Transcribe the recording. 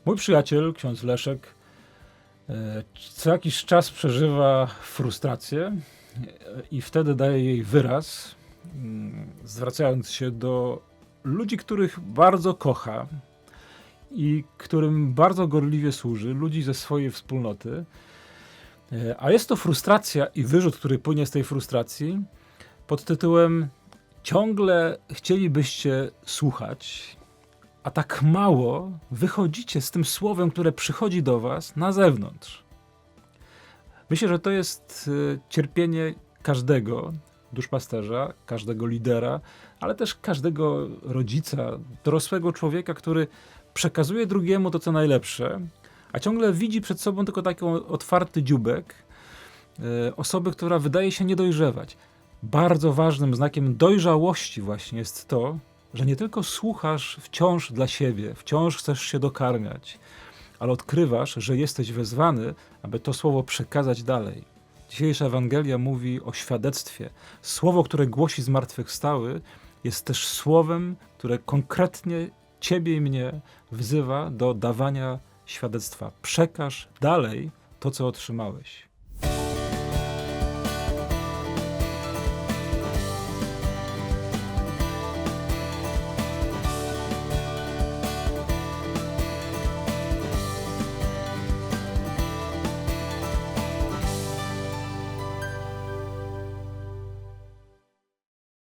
Mój przyjaciel, ksiądz Leszek, co jakiś czas przeżywa frustrację i wtedy daje jej wyraz, zwracając się do ludzi, których bardzo kocha i którym bardzo gorliwie służy, ludzi ze swojej wspólnoty. A jest to frustracja i wyrzut, który płynie z tej frustracji pod tytułem: ciągle chcielibyście słuchać, a tak mało wychodzicie z tym słowem, które przychodzi do was na zewnątrz. Myślę, że to jest cierpienie każdego duszpasterza, każdego lidera, ale też każdego rodzica, dorosłego człowieka, który przekazuje drugiemu to, co najlepsze, a ciągle widzi przed sobą tylko taki otwarty dzióbek osoby, która wydaje się nie dojrzewać. Bardzo ważnym znakiem dojrzałości właśnie jest to, że nie tylko słuchasz wciąż dla siebie, wciąż chcesz się dokarmiać, ale odkrywasz, że jesteś wezwany, aby to słowo przekazać dalej. Dzisiejsza Ewangelia mówi o świadectwie. Słowo, które głosi zmartwychwstały, jest też słowem, które konkretnie ciebie i mnie wzywa do dawania świadectwa. Przekaż dalej to, co otrzymałeś.